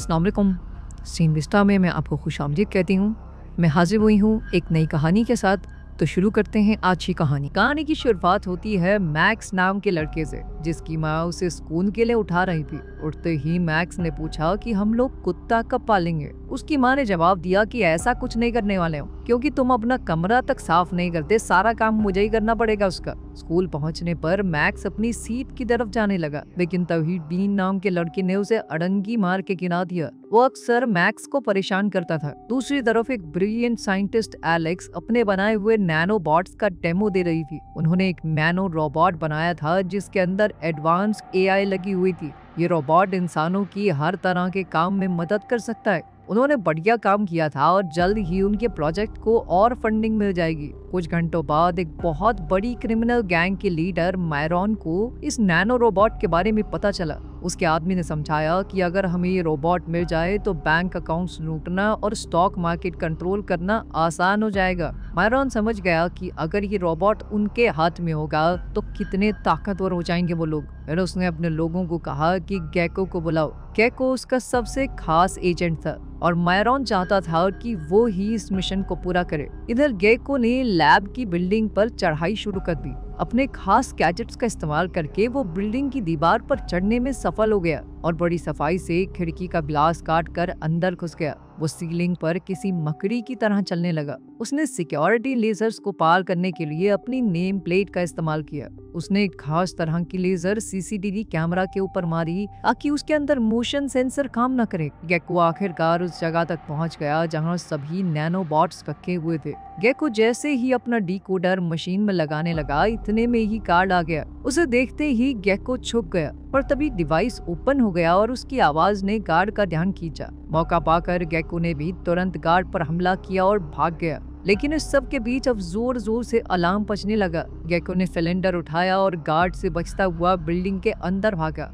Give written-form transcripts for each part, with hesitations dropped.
अस्सलाम वालेकुम। Scene Vista में मैं आपको खुशामदीद कहती हूँ। मैं हाजिर हुई हूँ एक नई कहानी के साथ। तो शुरू करते हैं आज की कहानी। कहानी की शुरुआत होती है मैक्स नाम के लड़के से, जिसकी माँ उसे स्कूल के लिए उठा रही थी। उठते ही मैक्स ने पूछा कि हम लोग कुत्ता कब पालेंगे। उसकी माँ ने जवाब दिया कि ऐसा कुछ नहीं करने वाले हो, क्योंकि तुम अपना कमरा तक साफ नहीं करते, सारा काम मुझे ही करना पड़ेगा उसका। स्कूल पहुंचने पर मैक्स अपनी सीट की तरफ जाने लगा, लेकिन तभी डीन नाम के लड़के ने उसे अड़ंगी मार के गिरा दिया। वो अक्सर मैक्स को परेशान करता था। दूसरी तरफ एक ब्रिलियंट साइंटिस्ट एलेक्स अपने बनाए हुए नैनोबॉट्स का डेमो दे रही थी। उन्होंने एक नैनो रोबोट बनाया था जिसके अंदर एडवांस एआई लगी हुई थी। ये रोबोट इंसानों की हर तरह के काम में मदद कर सकता है। उन्होंने बढ़िया काम किया था और जल्द ही उनके प्रोजेक्ट को और फंडिंग मिल जाएगी। कुछ घंटों बाद एक बहुत बड़ी क्रिमिनल गैंग के लीडर मायरॉन को इस नैनो रोबोट के बारे में पता चला। उसके आदमी ने समझाया कि अगर हमें ये रोबोट मिल जाए तो बैंक अकाउंट्स लूटना और स्टॉक मार्केट कंट्रोल करना आसान हो जाएगा। मायरॉन समझ गया कि अगर ये रोबोट उनके हाथ में होगा तो कितने ताकतवर हो जाएंगे वो लोग। फिर उसने अपने लोगों को कहा कि गेको को बुलाओ। गेको उसका सबसे खास एजेंट था और मायरॉन चाहता था कि वो ही इस मिशन को पूरा करे। इधर गेको ने लैब की बिल्डिंग पर चढ़ाई शुरू कर दी। अपने खास गैजेट्स का इस्तेमाल करके वो बिल्डिंग की दीवार पर चढ़ने में सफल हो गया और बड़ी सफाई से खिड़की का ग्लास काट कर अंदर घुस गया। वो सीलिंग पर किसी मकड़ी की तरह चलने लगा। उसने सिक्योरिटी लेजर्स को पार करने के लिए अपनी नेम प्लेट का इस्तेमाल किया। उसने एक खास तरह की लेजर सीसीटीवी कैमरा के ऊपर मारी ताकि उसके अंदर मोशन सेंसर काम न करे। गेको आखिरकार उस जगह तक पहुंच गया जहां सभी नैनोबॉट्स रखे हुए थे। गेको जैसे ही अपना डिकोडर मशीन में लगाने लगा, इतने में ही गार्ड आ गया। उसे देखते ही गेको छुप गया, पर तभी डिवाइस ओपन हो गया और उसकी आवाज ने गार्ड का ध्यान खींचा। मौका पाकर गेको ने भी तुरंत गार्ड पर हमला किया और भाग गया। लेकिन इस सब के बीच अब जोर जोर से अलार्म बजने लगा। गेको ने सिलेंडर उठाया और गार्ड से बचता हुआ बिल्डिंग के अंदर भागा।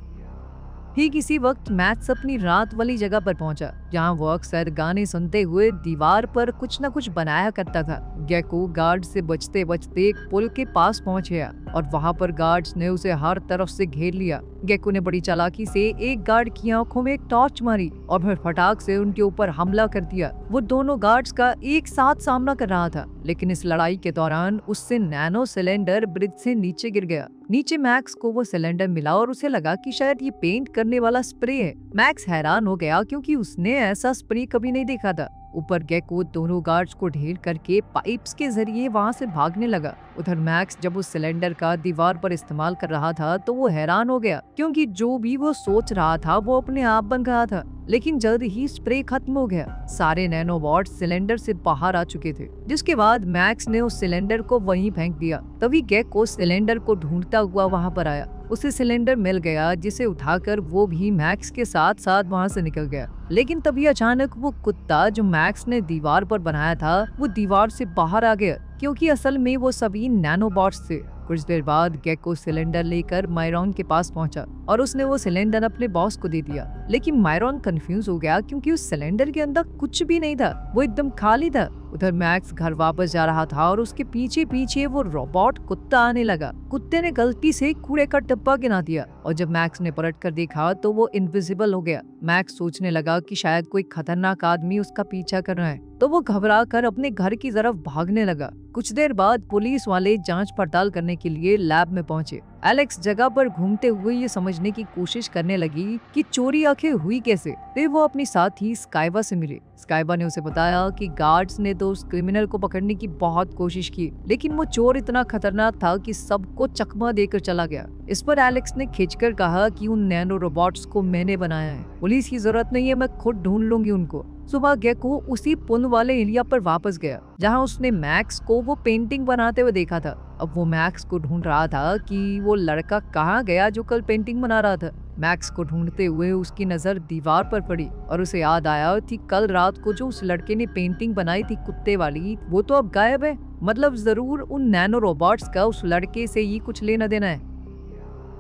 ठीक इसी वक्त मैक्स अपनी रात वाली जगह पर पहुंचा, जहां वो अक्सर गाने सुनते हुए दीवार पर कुछ न कुछ बनाया करता था। गेको गार्ड से बचते बचते एक पुल के पास पहुंच गया और वहां पर गार्ड्स ने उसे हर तरफ से घेर लिया। गेको ने बड़ी चालाकी से एक गार्ड की आंखों में एक टॉर्च मारी और फिर फटाक से उनके ऊपर हमला कर दिया। वो दोनों गार्ड्स का एक साथ सामना कर रहा था, लेकिन इस लड़ाई के दौरान उससे नैनो सिलेंडर ब्रिज से नीचे गिर गया। नीचे मैक्स को वो सिलेंडर मिला और उसे लगा कि शायद ये पेंट करने वाला स्प्रे है। मैक्स हैरान हो गया क्योंकि उसने ऐसा स्प्रे कभी नहीं देखा था। ऊपर गेको दोनों गार्ड्स को ढेर करके पाइप्स के जरिए वहां से भागने लगा। उधर मैक्स जब उस सिलेंडर का दीवार पर इस्तेमाल कर रहा था तो वो हैरान हो गया, क्योंकि जो भी वो सोच रहा था वो अपने आप बन रहा था। लेकिन जल्द ही स्प्रे खत्म हो गया। सारे नैनोबॉट सिलेंडर से बाहर आ चुके थे, जिसके बाद मैक्स ने उस सिलेंडर को वहीं फेंक दिया। तभी गेको सिलेंडर को ढूंढता हुआ वहां पर आया। उसे सिलेंडर मिल गया, जिसे उठाकर वो भी मैक्स के साथ साथ वहां से निकल गया। लेकिन तभी अचानक वो कुत्ता जो मैक्स ने दीवार पर बनाया था वो दीवार से बाहर आ गया, क्योंकि असल में वो सभी नैनोबॉट्स थे। कुछ देर बाद गेको सिलेंडर लेकर मायरॉन के पास पहुंचा और उसने वो सिलेंडर अपने बॉस को दे दिया। लेकिन मायरॉन कंफ्यूज हो गया क्योंकि उस सिलेंडर के अंदर कुछ भी नहीं था, वो एकदम खाली था। उधर मैक्स घर वापस जा रहा था और उसके पीछे पीछे वो रोबोट कुत्ता आने लगा। कुत्ते ने गलती से कूड़े का डब्बा गिरा दिया और जब मैक्स ने पलट कर देखा तो वो इनविजिबल हो गया। मैक्स सोचने लगा कि शायद कोई खतरनाक आदमी उसका पीछा कर रहा है, तो वो घबरा कर अपने घर की तरफ भागने लगा। कुछ देर बाद पुलिस वाले जांच पड़ताल करने के लिए लैब में पहुंचे। एलेक्स जगह पर घूमते हुए ये समझने की कोशिश करने लगी कि चोरी आखिर हुई कैसे। फिर वो अपनी साथी स्काइबा से मिली। स्काइबा ने उसे बताया कि गार्ड्स ने तो उस क्रिमिनल को पकड़ने की बहुत कोशिश की, लेकिन वो चोर इतना खतरनाक था कि सबको चकमा देकर चला गया। इस पर एलेक्स ने खिंचकर कहा कि उन नैनो रोबोट्स को मैंने बनाया है, पुलिस की जरूरत नहीं है, मैं खुद ढूंढ लूंगी उनको। सुबह गेको उसी पुल वाले एरिया पर वापस गया जहां उसने मैक्स को वो पेंटिंग बनाते हुए देखा था। अब वो मैक्स को ढूंढ रहा था कि वो लड़का कहाँ गया जो कल पेंटिंग बना रहा था। मैक्स को ढूंढते हुए उसकी नजर दीवार पर पड़ी और उसे याद आया कि कल रात को जो उस लड़के ने पेंटिंग बनाई थी कुत्ते वाली, वो तो अब गायब है। मतलब जरूर उन नैनो रोबोट्स का उस लड़के से ही कुछ लेना देना है।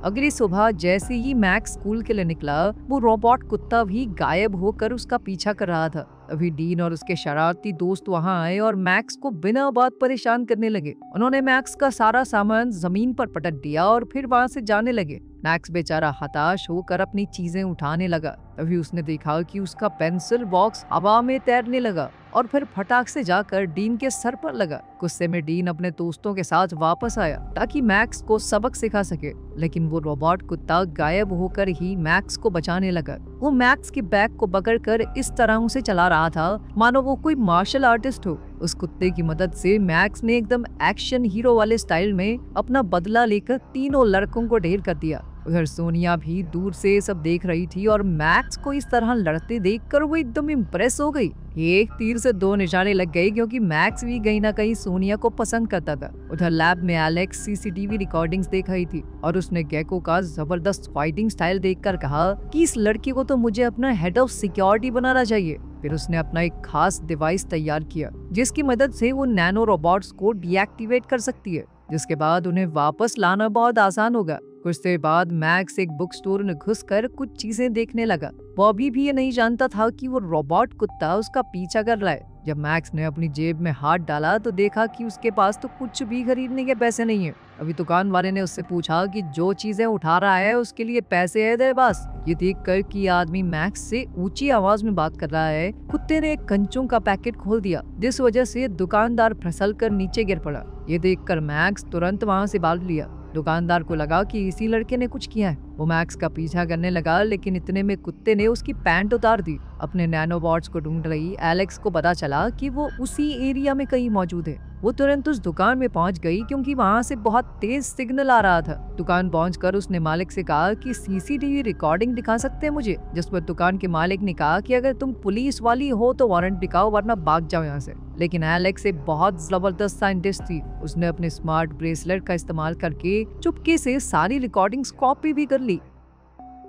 अगली सुबह जैसे ही मैक्स स्कूल के लिए निकला, वो रोबोट कुत्ता भी गायब होकर उसका पीछा कर रहा था। अभी डीन और उसके शरारती दोस्त वहां आए और मैक्स को बिना बात परेशान करने लगे। उन्होंने मैक्स का सारा सामान जमीन पर पटक दिया और फिर वहां से जाने लगे। मैक्स बेचारा हताश होकर अपनी चीजें उठाने लगा। तभी उसने देखा कि उसका पेंसिल बॉक्स हवा में तैरने लगा और फिर फटाक से जाकर डीन के सर पर लगा। गुस्से में डीन अपने दोस्तों के साथ वापस आया ताकि मैक्स को सबक सिखा सके, लेकिन वो रोबोट कुत्ता गायब होकर ही मैक्स को बचाने लगा। वो मैक्स के बैग को पकड़कर इस तरह उसे चला रहा था मानो वो कोई मार्शल आर्टिस्ट हो। उस कुत्ते की मदद से मैक्स ने एकदम एक्शन हीरो वाले स्टाइल में अपना बदला लेकर तीनों लड़कों को ढेर कर दिया। उधर सोनिया भी दूर से सब देख रही थी और मैक्स को इस तरह लड़ते देखकर वो एकदम इम्प्रेस हो गई। एक तीर से दो निशाने लग गए क्योंकि मैक्स भी कहीं ना कहीं सोनिया को पसंद करता था। उधर लैब में एलेक्स सीसीटीवी रिकॉर्डिंग्स देख रही थी और उसने गेको का जबरदस्त फाइटिंग स्टाइल देखकर कहा कि इस लड़की को तो मुझे अपना हेड ऑफ सिक्योरिटी बनाना चाहिए। फिर उसने अपना एक खास डिवाइस तैयार किया जिसकी मदद से वो नैनो रोबोट्स को डीएक्टिवेट कर सकती है, जिसके बाद उन्हें वापस लाना बहुत आसान होगा। कुछ देर बाद मैक्स एक बुक स्टोर में घुसकर कुछ चीजें देखने लगा। वो अभी भी ये नहीं जानता था कि वो रोबोट कुत्ता उसका पीछा कर रहा है। जब मैक्स ने अपनी जेब में हाथ डाला तो देखा कि उसके पास तो कुछ भी खरीदने के पैसे नहीं है। अभी दुकान वाले ने उससे पूछा कि जो चीजें उठा रहा है उसके लिए पैसे है तेरे पास। ये देखकर कि आदमी मैक्स से ऊंची आवाज में बात कर रहा है, कुत्ते ने एक कंचों का पैकेट खोल दिया, जिस वजह से दुकानदार फिसलकर नीचे गिर पड़ा। ये देखकर मैक्स तुरंत वहां से भाग लिया। दुकानदार को लगा कि इसी लड़के ने कुछ किया है। वो मैक्स का पीछा करने लगा, लेकिन इतने में कुत्ते ने उसकी पैंट उतार दी। अपने नैनोबॉट्स को ढूंढ रही एलेक्स को पता चला कि वो उसी एरिया में कहीं मौजूद है। वो तुरंत उस दुकान में पहुंच गई क्योंकि वहां से बहुत तेज सिग्नल आ रहा था। दुकान पहुंचकर उसने मालिक से कहा कि सीसीटीवी रिकॉर्डिंग दिखा सकते हैं मुझे, जिस पर दुकान के मालिक ने कहा कि अगर तुम पुलिस वाली हो तो वारंट दिखाओ वरना भाग जाओ यहाँ से। लेकिन एलेक्स एक बहुत जबरदस्त साइंटिस्ट थी। उसने अपने स्मार्ट ब्रेसलेट का इस्तेमाल करके चुपके से सारी रिकॉर्डिंग्स कॉपी भी कर ली।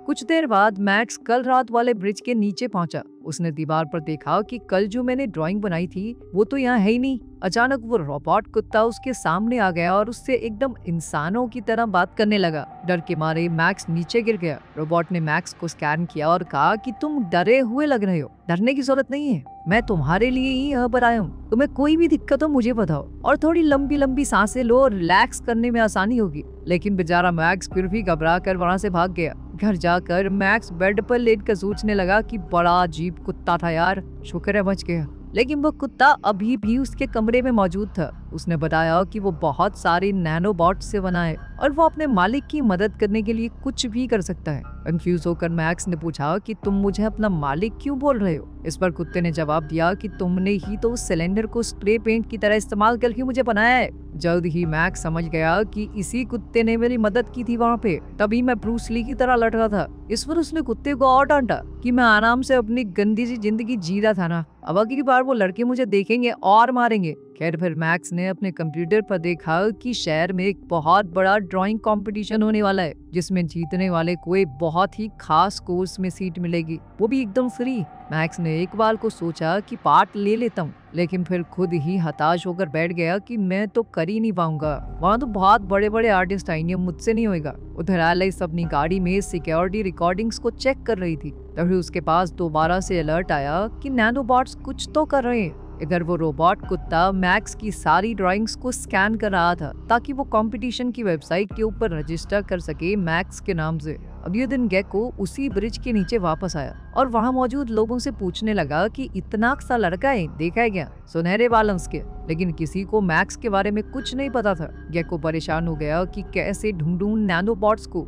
कुछ देर बाद मैक्स कल रात वाले ब्रिज के नीचे पहुंचा। उसने दीवार पर देखा कि कल जो मैंने ड्राइंग बनाई थी वो तो यहाँ है ही नहीं। अचानक वो रोबोट कुत्ता उसके सामने आ गया और उससे एकदम इंसानों की तरह बात करने लगा। डर के मारे मैक्स नीचे गिर गया। रोबोट ने मैक्स को स्कैन किया और कहा कि तुम डरे हुए लग रहे हो, डरने की जरूरत नहीं है, मैं तुम्हारे लिए ही यहाँ पर आया हूँ। तुम्हें कोई भी दिक्कत हो मुझे बताओ और थोड़ी लंबी लंबी सांसें लो और रिलैक्स करने में आसानी होगी। लेकिन बेचारा मैक्स फिर भी घबरा कर वहाँ से भाग गया। घर जाकर मैक्स बेड पर लेटकर सोचने लगा कि बड़ा अजीब कुत्ता था यार, शुक्र है बच गया। लेकिन वो कुत्ता अभी भी उसके कमरे में मौजूद था। उसने बताया कि वो बहुत सारे नैनोबॉट से बना है और वो अपने मालिक की मदद करने के लिए कुछ भी कर सकता है। कंफ्यूज होकर मैक्स ने पूछा कि तुम मुझे अपना मालिक क्यों बोल रहे हो? इस पर कुत्ते ने जवाब दिया कि तुमने ही तो उस सिलेंडर को स्प्रे पेंट की तरह इस्तेमाल करके मुझे बनाया है। जल्द ही मैक्स समझ गया कि इसी कुत्ते ने मेरी मदद की थी वहाँ पे, तभी मैं ब्रूस ली की तरह लड़ रहा था। इस पर उसने कुत्ते को और डांटा कि मैं आराम से अपनी गंदी सी जिंदगी जी रहा था ना, अब अगली बार वो लड़के मुझे देखेंगे और मारेंगे। खैर फिर मैक्स ने अपने कंप्यूटर पर देखा कि शहर में एक बहुत बड़ा ड्राइंग कंपटीशन होने वाला है, जिसमें जीतने वाले को एक बहुत ही खास कोर्स में सीट मिलेगी, वो भी एकदम फ्री। मैक्स ने एक बार को सोचा कि पार्ट ले लेता हूँ, लेकिन फिर खुद ही हताश होकर बैठ गया कि मैं तो कर ही नहीं पाऊंगा, वहाँ तो बहुत बड़े बड़े आर्टिस्ट आएंगे, मुझसे नहीं होगा। उधर एलिस अपनी गाड़ी में सिक्योरिटी रिकॉर्डिंग्स को चेक कर रही थी। तभी उसके पास दोबारा से अलर्ट आया कि नैनोबॉट्स कुछ तो कर रहे हैं। इधर वो रोबोट कुत्ता मैक्स की सारी ड्राइंग्स को स्कैन कर रहा था ताकि वो कंपटीशन की वेबसाइट के ऊपर रजिस्टर कर सके मैक्स के नाम से। अगले दिन गेको उसी ब्रिज के नीचे वापस आया और वहाँ मौजूद लोगों से पूछने लगा कि इतना सा लड़का है, देखा है क्या, सुनहरे बाल उसके। लेकिन किसी को मैक्स के बारे में कुछ नहीं पता था। गेको परेशान हो गया कि कैसे ढूंढूं नैनोबॉट्स को।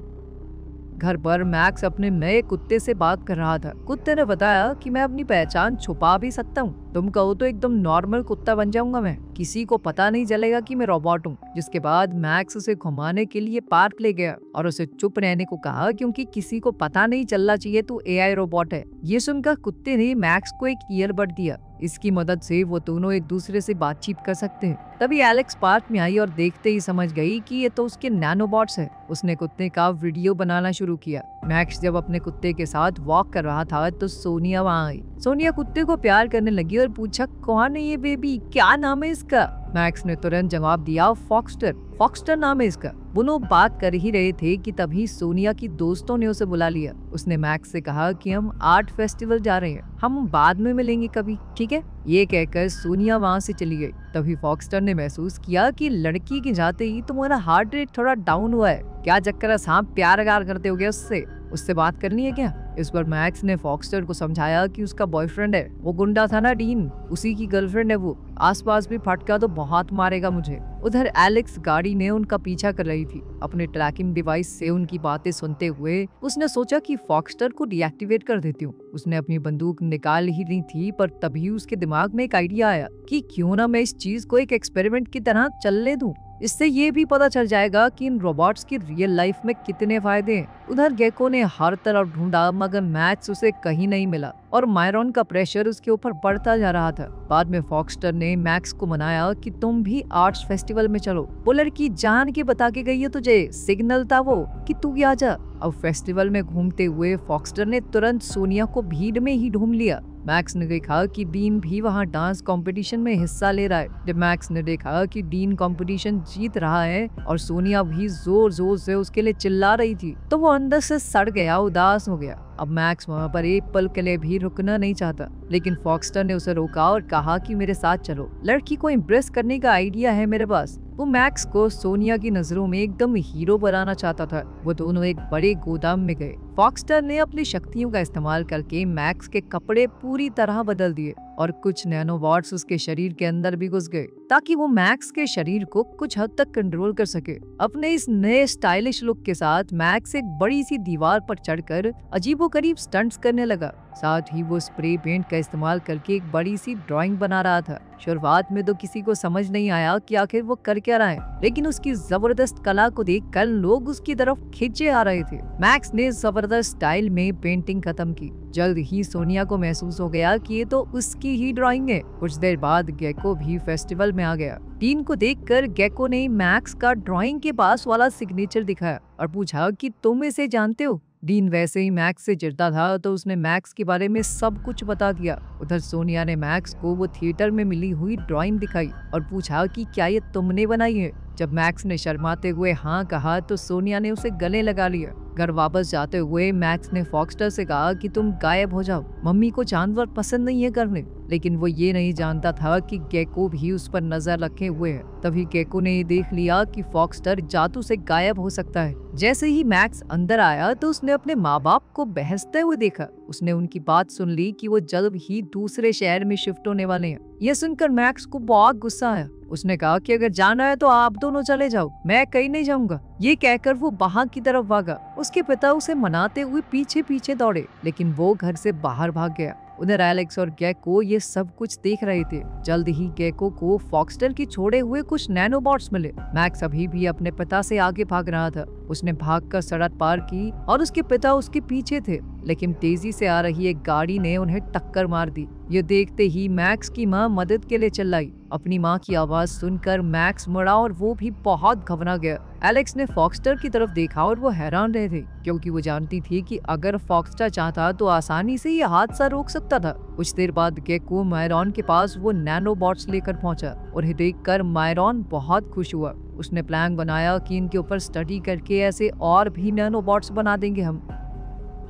घर पर मैक्स अपने नए कुत्ते से बात कर रहा था। कुत्ते ने बताया कि मैं अपनी पहचान छुपा भी सकता हूँ, तुम कहो तो एकदम नॉर्मल कुत्ता बन जाऊंगा मैं, किसी को पता नहीं चलेगा कि मैं रोबोट हूँ। जिसके बाद मैक्स उसे घुमाने के लिए पार्क ले गया और उसे चुप रहने को कहा क्योंकि किसी को पता नहीं चलना चाहिए तू एआई रोबोट है। ये सुनकर कुत्ते ने मैक्स को एक ईयरबड दिया, इसकी मदद से वो दोनों एक दूसरे से बातचीत कर सकते हैं। तभी एलेक्स पार्क में आई और देखते ही समझ गई कि ये तो उसके नैनोबॉट्स है। उसने कुत्ते का वीडियो बनाना शुरू किया। मैक्स जब अपने कुत्ते के साथ वॉक कर रहा था तो सोनिया वहाँ आई। सोनिया कुत्ते को प्यार करने लगी और पूछा, कौन है ये बेबी, क्या नाम है इसका? मैक्स ने तुरंत जवाब दिया, फॉक्सटर। फॉक्सटर नाम है इसका। दोनों बात कर ही रहे थे कि तभी सोनिया की दोस्तों ने उसे बुला लिया। उसने मैक्स से कहा कि हम आर्ट फेस्टिवल जा रहे हैं, हम बाद में मिलेंगे कभी, ठीक है? ये कहकर सोनिया वहाँ से चली गई। तभी फॉक्सटर ने महसूस किया कि लड़की के जाते ही तुम्हारा हार्ट रेट थोड़ा डाउन हुआ है। क्या चक्कर है साहब, प्यार करते हो गया उससे बात करनी है क्या? इस पर मैक्स ने फॉक्सटर को समझाया कि उसका बॉयफ्रेंड है, वो गुंडा था ना डीन, उसी की गर्लफ्रेंड है वो। आसपास भी फटका तो बहुत मारेगा मुझे। उधर एलेक्स गाड़ी में उनका पीछा कर रही थी। अपने ट्रैकिंग डिवाइस से उनकी बातें सुनते हुए उसने सोचा कि फॉक्सटर को डीएक्टिवेट कर देती हूँ। उसने अपनी बंदूक निकाल ही ली थी, पर तभी उसके दिमाग में एक आइडिया आया कि क्यों ना मैं इस चीज को एक एक्सपेरिमेंट की तरह चलने दूं। इससे ये भी पता चल जाएगा कि इन रोबोट्स की रियल लाइफ में कितने फायदे हैं। उधर गेको ने हर तरफ ढूंढा, मगर मैक्स उसे कहीं नहीं मिला और मायरॉन का प्रेशर उसके ऊपर बढ़ता जा रहा था। बाद में फॉक्सटर ने मैक्स को मनाया कि तुम भी आर्ट्स फेस्टिवल में चलो। वो लड़की जान के बता के गई है तुझे, सिग्नल था वो कि तू भी आ जा। अब फेस्टिवल में घूमते हुए फॉक्सटर ने तुरंत सोनिया को भीड़ में ही ढूंढ लिया। मैक्स ने देखा कि डीन भी वहाँ डांस कंपटीशन में हिस्सा ले रहा है। जब मैक्स ने देखा कि डीन कंपटीशन जीत रहा है और सोनिया भी जोर जोर से उसके लिए चिल्ला रही थी, तो वो अंदर से सड़ गया, उदास हो गया। अब मैक्स वहाँ पर एक पल के लिए भी रुकना नहीं चाहता, लेकिन फॉक्सटर ने उसे रोका और कहा कि मेरे साथ चलो, लड़की को इम्प्रेस करने का आइडिया है मेरे पास। वो मैक्स को सोनिया की नजरों में एकदम हीरो बनाना चाहता था। वो दोनों एक बड़े गोदाम में गए। फॉक्सटर ने अपनी शक्तियों का इस्तेमाल करके मैक्स के कपड़े पूरी तरह बदल दिए और कुछ नैनोबॉट्स उसके शरीर के अंदर भी घुस गए, ताकि वो मैक्स के शरीर को कुछ हद तक कंट्रोल कर सके। अपने इस नए स्टाइलिश लुक के साथ मैक्स एक बड़ी सी दीवार पर चढ़कर अजीबोगरीब स्टंट्स करने लगा। साथ ही वो स्प्रे पेंट का इस्तेमाल करके एक बड़ी सी ड्राइंग बना रहा था। शुरुआत में तो किसी को समझ नहीं आया कि आखिर वो कर क्या रहा है, लेकिन उसकी जबरदस्त कला को देखकर लोग उसकी तरफ खींचे आ रहे थे। मैक्स ने जबरदस्त स्टाइल में पेंटिंग खत्म की। जल्द ही सोनिया को महसूस हो गया कि ये तो उसकी ही ड्राइंग है। कुछ देर बाद गेको भी फेस्टिवल में आ गया। डीन को देखकर गेको ने मैक्स का ड्राइंग के पास वाला सिग्नेचर दिखाया और पूछा कि तुम इसे जानते हो? डीन वैसे ही मैक्स से चिढ़ता था, तो उसने मैक्स के बारे में सब कुछ बता दिया। उधर सोनिया ने मैक्स को वो थिएटर में मिली हुई ड्राइंग दिखाई और पूछा कि क्या ये तुमने बनाई है? जब मैक्स ने शर्माते हुए हाँ कहा, तो सोनिया ने उसे गले लगा लिया। घर वापस जाते हुए मैक्स ने फॉक्सटर से कहा कि तुम गायब हो जाओ, मम्मी को जानवर पसंद नहीं है करने। लेकिन वो ये नहीं जानता था कि गेको भी उस पर नजर रखे हुए है। तभी गेको ने देख लिया कि फॉक्सटर जादू से गायब हो सकता है। जैसे ही मैक्स अंदर आया तो उसने अपने माँ बाप को बहसते हुए देखा। उसने उनकी बात सुन ली कि वो जल्द ही दूसरे शहर में शिफ्ट होने वाले हैं। यह सुनकर मैक्स को बहुत गुस्सा आया। उसने कहा कि अगर जाना है तो आप दोनों चले जाओ, मैं कहीं नहीं जाऊंगा। ये कहकर वो बाहर की तरफ भागा। उसके पिता उसे मनाते हुए पीछे पीछे दौड़े, लेकिन वो घर से बाहर भाग गया। उधर एलेक्स और गेको ये सब कुछ देख रहे थे। जल्द ही गेको को फॉक्सटर की छोड़े हुए कुछ नैनोबॉट्स मिले। मैक्स अभी भी अपने पिता से आगे भाग रहा था। उसने भागकर सड़क पार की और उसके पिता उसके पीछे थे, लेकिन तेजी से आ रही एक गाड़ी ने उन्हें टक्कर मार दी। ये देखते ही मैक्स की माँ मदद के लिए चिल्लाई। अपनी माँ की आवाज सुनकर मैक्स मुड़ा और वो भी बहुत घबरा गया। एलेक्स ने फॉक्सटर की तरफ देखा और वो हैरान रहे थे, क्योंकि वो जानती थी कि अगर फॉक्सटर चाहता तो आसानी से ये हादसा रोक सकता था। कुछ देर बाद गेको मायरॉन के पास वो नैनोबॉट्स लेकर पहुंचा। उन्हें देखकर मायरॉन बहुत खुश हुआ। उसने प्लान बनाया कि इनके ऊपर स्टडी करके ऐसे और भी नैनोबॉट्स बना देंगे हम।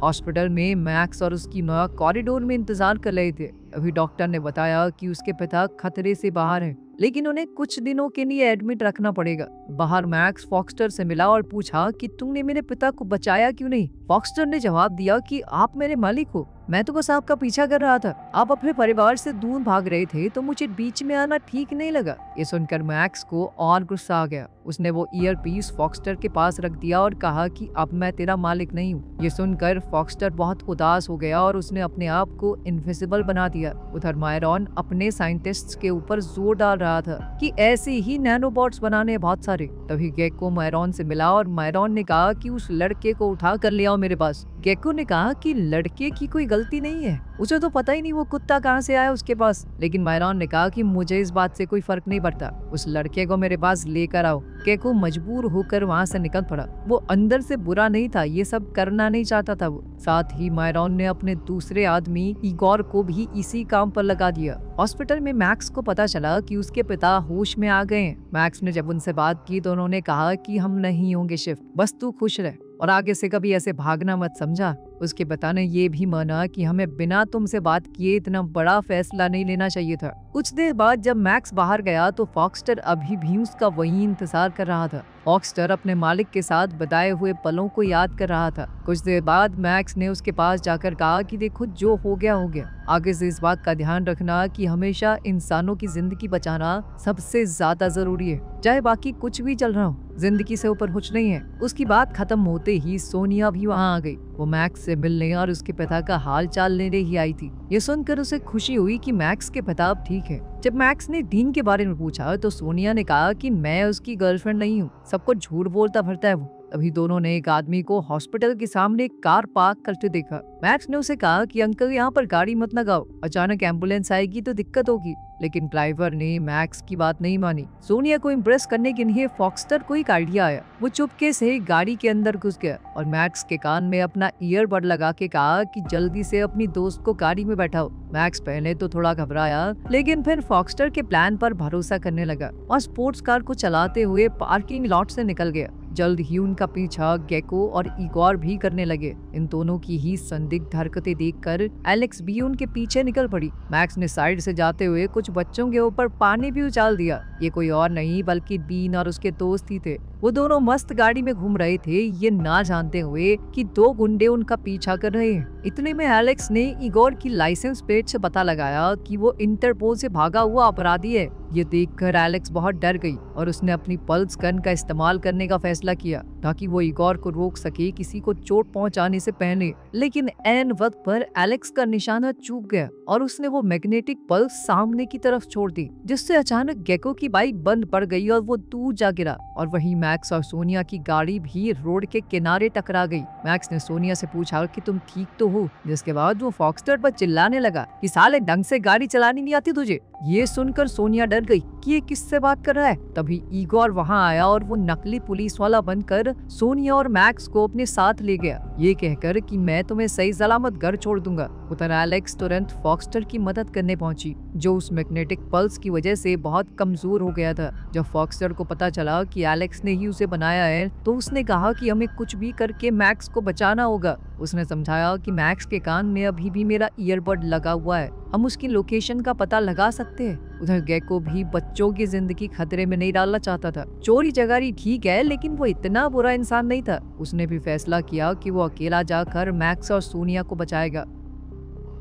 हॉस्पिटल में मैक्स और उसकी माँ कॉरिडोर में इंतजार कर रहे थे। अभी डॉक्टर ने बताया कि उसके पिता खतरे से बाहर हैं, लेकिन उन्हें कुछ दिनों के लिए एडमिट रखना पड़ेगा। बाहर मैक्स फॉक्सटर से मिला और पूछा कि तुमने मेरे पिता को बचाया क्यों नहीं? फॉक्सटर ने जवाब दिया कि आप मेरे मालिक हो, मैं तो बस आपका पीछा कर रहा था। आप अपने परिवार से दूर भाग रहे थे तो मुझे बीच में आना ठीक नहीं लगा। ये सुनकर मैक्स को और गुस्सा आ गया। उसने वो ईयर पीस फॉक्सटर के पास रख दिया और कहा कि अब मैं तेरा मालिक नहीं हूँ। ये सुनकर फॉक्सटर बहुत उदास हो गया और उसने अपने आप को इनविजिबल बना दिया। उधर मायरॉन अपने साइंटिस्ट्स के ऊपर जोर डाल रहा था कि ऐसे ही नैनोबॉट्स बनाने बहुत सारे। तभी गेको मायरॉन से मिला और मायरॉन ने कहा कि उस लड़के को उठा कर ले आओ मेरे पास। गेको ने कहा कि लड़के की कोई गलती नहीं है, उसे तो पता ही नहीं वो कुत्ता कहाँ से आया उसके पास। लेकिन मायरॉन ने कहा कि मुझे इस बात से कोई फर्क नहीं पड़ता, उस लड़के को मेरे पास लेकर आओ। गेको मजबूर होकर वहाँ से निकल पड़ा। वो अंदर से बुरा नहीं था, ये सब करना नहीं चाहता था वो। साथ ही मायरॉन ने अपने दूसरे आदमी इगोर को भी इसी काम पर लगा दिया। हॉस्पिटल में मैक्स को पता चला कि उसके पिता होश में आ गए हैं। मैक्स ने जब उनसे बात की तो उन्होंने कहा कि हम नहीं होंगे शिफ्ट, बस तू खुश रह और आगे से कभी ऐसे भागना मत, समझा। उसके पिता ने ये भी माना कि हमें बिना तुमसे बात किए इतना बड़ा फैसला नहीं लेना चाहिए था। कुछ देर बाद जब मैक्स बाहर गया तो फॉक्सटर अभी भी उसका वही इंतजार कर रहा था। फॉक्सटर अपने मालिक के साथ बिताए हुए पलों को याद कर रहा था। कुछ देर बाद मैक्स ने उसके पास जाकर कहा कि देखो, जो हो गया, आगे से इस बात का ध्यान रखना कि हमेशा इंसानों की जिंदगी बचाना सबसे ज्यादा जरूरी है, चाहे बाकी कुछ भी चल रहा हो, जिंदगी से ऊपर कुछ नहीं है। उसकी बात खत्म होते ही सोनिया भी वहाँ आ गई। वो मैक्स से मिलने और उसके पिता का हाल चाल लेने ही आई थी। ये सुनकर उसे खुशी हुई कि मैक्स के पिता अब ठीक है। जब मैक्स ने डीन के बारे में पूछा तो सोनिया ने कहा कि मैं उसकी गर्लफ्रेंड नहीं हूँ, सबको झूठ बोलता फिरता है वो। तभी दोनों ने एक आदमी को हॉस्पिटल के सामने एक कार पार्क करते देखा। मैक्स ने उसे कहा कि अंकल, यहाँ पर गाड़ी मत लगाओ, अचानक एम्बुलेंस आएगी तो दिक्कत होगी। लेकिन ड्राइवर ने मैक्स की बात नहीं मानी। सोनिया को इम्प्रेस करने के लिए फॉक्सटर को एक आइडिया आया। वो चुपके से गाड़ी के अंदर घुस गया और मैक्स के कान में अपना ईयरबड लगा के कहा कि जल्दी से अपनी दोस्त को गाड़ी में बैठाओ। मैक्स पहले तो थोड़ा घबराया, लेकिन फिर फॉक्सटर के प्लान पर भरोसा करने लगा और स्पोर्ट्स कार को चलाते हुए पार्किंग लॉट से निकल गया। जल्द ही उनका पीछा गेको और इगोर भी करने लगे। इन दोनों की ही संदिग्ध हरकतें देखकर एलेक्स भी उनके पीछे निकल पड़ी। मैक्स ने साइड से जाते हुए कुछ बच्चों के ऊपर पानी भी उछाल दिया। ये कोई और नहीं बल्कि डीन और उसके दोस्त ही थे। वो दोनों मस्त गाड़ी में घूम रहे थे, ये ना जानते हुए कि दो गुंडे उनका पीछा कर रहे हैं। इतने में एलेक्स ने इगोर की लाइसेंस प्लेट से पता लगाया कि वो इंटरपोल से भागा हुआ अपराधी है। ये देखकर एलेक्स बहुत डर गई और उसने अपनी पल्स गन का इस्तेमाल करने का फैसला किया ताकि वो इगोर को रोक सके किसी को चोट पहुंचाने से पहले। लेकिन ऐन वक्त पर एलेक्स का निशाना चूक गया और उसने वो मैग्नेटिक पल्स सामने की तरफ छोड़ दी, जिससे अचानक गेको की बाइक बंद पड़ गई और वो दूर जा गिरा। और वहीं मैक्स और सोनिया की गाड़ी भी रोड के किनारे टकरा गई। मैक्स ने सोनिया से पूछा कि तुम ठीक तो हो, जिसके बाद वो फॉक्सटर पर चिल्लाने लगा कि साले ढंग से गाड़ी चलानी नहीं आती तुझे। ये सुनकर सोनिया डर गई कि ये किससे बात कर रहा है। तभी इगोर वहां आया और वो नकली पुलिस वाला बनकर सोनिया और मैक्स को अपने साथ ले गया, ये कहकर कि मैं तुम्हें सही सलामत घर छोड़ दूंगा। उधर एलेक्स तुरंत फॉक्सटर की मदद करने पहुंची, जो उस मैग्नेटिक पल्स की वजह से बहुत कमजोर हो गया था। जब फॉक्सटर को पता चला कि एलेक्स ने ही उसे बनाया है तो उसने कहा कि हमें कुछ भी करके मैक्स को बचाना होगा। उसने समझाया कि मैक्स के कान में अभी भी मेरा ईयरबड लगा हुआ है, हम उसकी लोकेशन का पता लगा सकते हैं। उधर गेको भी बच्चों की जिंदगी खतरे में नहीं डालना चाहता था। चोरी चकारी ठीक है, लेकिन वो इतना बुरा इंसान नहीं था। उसने भी फैसला किया कि वो अकेला जाकर मैक्स और सोनिया को बचाएगा।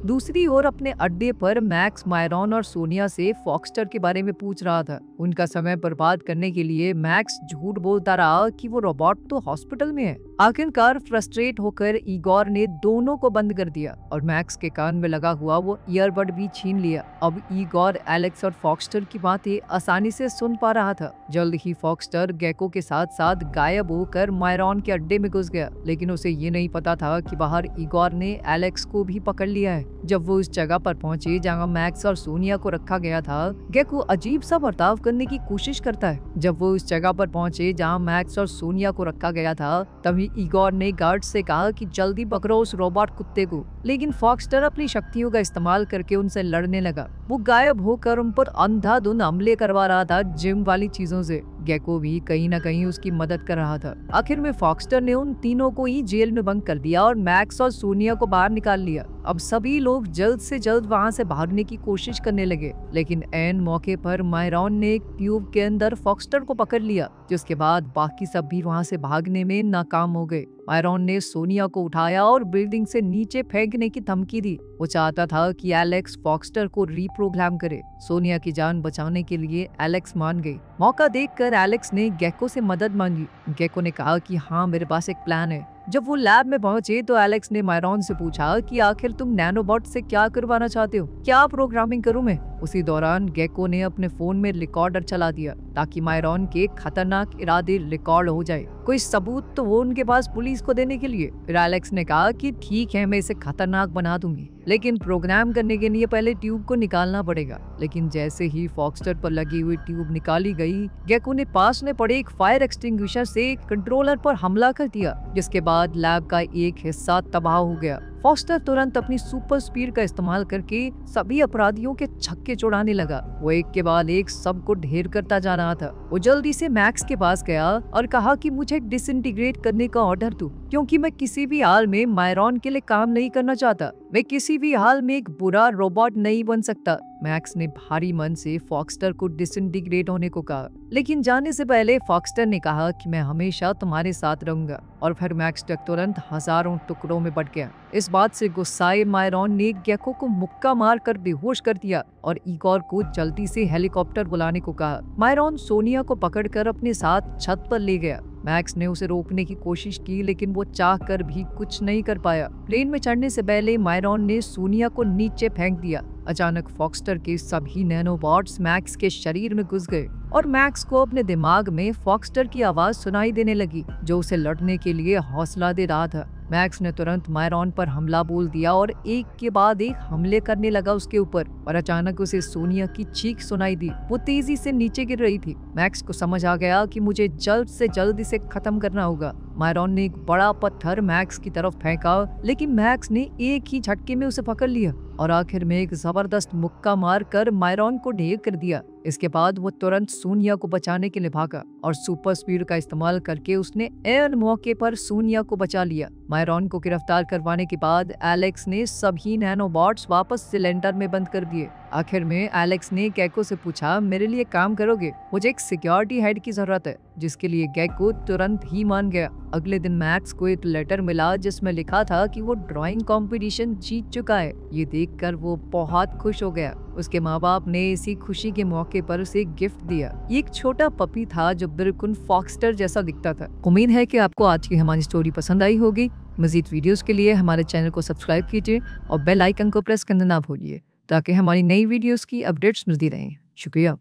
दूसरी ओर अपने अड्डे पर मैक्स मायरॉन और सोनिया से फॉक्सटर के बारे में पूछ रहा था। उनका समय बर्बाद करने के लिए मैक्स झूठ बोलता रहा कि वो रोबोट तो हॉस्पिटल में है। आखिरकार फ्रस्ट्रेट होकर इगोर ने दोनों को बंद कर दिया और मैक्स के कान में लगा हुआ वो ईयरबड भी छीन लिया। अब इगोर एलेक्स और फॉक्सटर की बातें आसानी से सुन पा रहा था। जल्द ही फॉक्सटर गेको के साथ साथ गायब होकर मायरॉन के अड्डे में घुस गया, लेकिन उसे ये नहीं पता था कि बाहर इगोर ने एलेक्स को भी पकड़ लिया है। जब वो उस जगह पर पहुंचे जहां मैक्स और सोनिया को रखा गया था, गेको अजीब सा बर्ताव करने की कोशिश करता है। जब वो उस जगह पर पहुंचे जहां मैक्स और सोनिया को रखा गया था, तभी इगोर ने गार्ड से कहा कि जल्दी पकड़ो उस रोबोट कुत्ते को। लेकिन फॉक्सटर अपनी शक्तियों का इस्तेमाल करके उनसे लड़ने लगा। वो गायब होकर उन पर अंधाधुंध हमले करवा रहा था जिम वाली चीजों से। गेको भी कहीं न कहीं उसकी मदद कर रहा था। आखिर में फॉक्सटर ने उन तीनों को ही जेल में बंद कर दिया और मैक्स और सोनिया को बाहर निकाल लिया। अब सभी लोग जल्द से जल्द वहां से भागने की कोशिश करने लगे, लेकिन ऐन मौके पर मायरॉन ने एक ट्यूब के अंदर फॉक्सटर को पकड़ लिया, जिसके बाद बाकी सब भी वहां से भागने में नाकाम हो गए। मायरॉन ने सोनिया को उठाया और बिल्डिंग से नीचे फेंकने की धमकी दी। वो चाहता था कि एलेक्स फॉक्सटर को रीप्रोग्राम करे। सोनिया की जान बचाने के लिए एलेक्स मान गई। मौका देखकर एलेक्स ने गेको से मदद मांगी। गेको ने कहा कि हाँ, मेरे पास एक प्लान है। जब वो लैब में पहुंचे तो एलेक्स ने मायरॉन से पूछा कि आखिर तुम नैनोबॉट से क्या करवाना चाहते हो, क्या प्रोग्रामिंग करूं मैं? उसी दौरान गेको ने अपने फोन में रिकॉर्डर चला दिया ताकि मायरॉन के खतरनाक इरादे रिकॉर्ड हो जाए। कोई सबूत तो वो उनके पास पुलिस को देने के लिए। फिर एलेक्स ने कहा कि ठीक है, मैं इसे खतरनाक बना दूंगी, लेकिन प्रोग्राम करने के लिए पहले ट्यूब को निकालना पड़ेगा। लेकिन जैसे ही फॉक्सटर पर लगी हुई ट्यूब निकाली गई, गेको ने पास में पड़े एक फायर एक्सटिंग्विशर से कंट्रोलर पर हमला कर दिया, जिसके बाद लैब का एक हिस्सा तबाह हो गया। फॉक्सटर तुरंत अपनी सुपर स्पीड का इस्तेमाल करके सभी अपराधियों के छक्के छुड़ाने लगा। वो एक के बाद एक सबको ढेर करता जा रहा था। वो जल्दी से मैक्स के पास गया और कहा कि मुझे डिसइंटीग्रेट करने का ऑर्डर दो, क्योंकि मैं किसी भी हाल में मायरॉन के लिए काम नहीं करना चाहता। मैं किसी भी हाल में एक बुरा रोबोट नहीं बन सकता। मैक्स ने भारी मन से फॉक्सटर को डिसइंटीग्रेट होने को कहा, लेकिन जाने से पहले फॉक्सटर ने कहा कि मैं हमेशा तुम्हारे साथ रहूंगा। और फिर मैक्स तुरंत हजारों टुकड़ों में बट गया। इस बात से गुस्साए मायरॉन ने गेको को मुक्का मार कर बेहोश कर दिया और इगोर को जल्दी से हेलीकॉप्टर बुलाने को कहा। मायरॉन सोनिया को पकड़कर अपने साथ छत पर ले गया। मैक्स ने उसे रोकने की कोशिश की, लेकिन वो चाह कर भी कुछ नहीं कर पाया। प्लेन में चढ़ने से पहले मायरॉन ने सोनिया को नीचे फेंक दिया। अचानक फॉक्सटर के सभी नैनोबॉट्स मैक्स के शरीर में घुस गए और मैक्स को अपने दिमाग में फॉक्सटर की आवाज सुनाई देने लगी, जो उसे लड़ने के लिए हौसला दे रहा था। मैक्स ने तुरंत मायरॉन पर हमला बोल दिया और एक के बाद एक हमले करने लगा उसके ऊपर। और अचानक उसे सोनिया की चीख सुनाई दी। वो तेजी से नीचे गिर रही थी। मैक्स को समझ आ गया कि मुझे जल्द से जल्द इसे खत्म करना होगा। मायरॉन ने एक बड़ा पत्थर मैक्स की तरफ फेंका, लेकिन मैक्स ने एक ही झटके में उसे पकड़ लिया और आखिर में एक जबरदस्त मुक्का मारकर मायरॉन को ढेर कर दिया। इसके बाद वो तुरंत सोनिया को बचाने के लिए भागा और सुपर स्पीड का इस्तेमाल करके उसने एन मौके पर सोनिया को बचा लिया। मायरॉन को गिरफ्तार करवाने के बाद एलेक्स ने सभी नैनोबॉट्स वापस सिलेंडर में बंद कर दिए। आखिर में एलेक्स ने गेको से पूछा, मेरे लिए काम करोगे? मुझे एक सिक्योरिटी हेड की जरूरत है, जिसके लिए गेको तुरंत ही मान गया। अगले दिन मैक्स को एक लेटर मिला जिसमें लिखा था कि वो ड्राइंग कंपटीशन जीत चुका है। ये देखकर वो बहुत खुश हो गया। उसके माँ बाप ने इसी खुशी के मौके पर उसे गिफ्ट दिया। ये एक छोटा पपी था जो बिल्कुल फॉक्सटर जैसा दिखता था। उम्मीद है कि आपको आज की हमारी स्टोरी पसंद आई होगी। मजीद वीडियोस के लिए हमारे चैनल को सब्सक्राइब कीजिए और बेल आइकन को प्रेस करना ना भूलिए, ताकि हमारी नई वीडियोस की अपडेट्स मिलती रहें। शुक्रिया।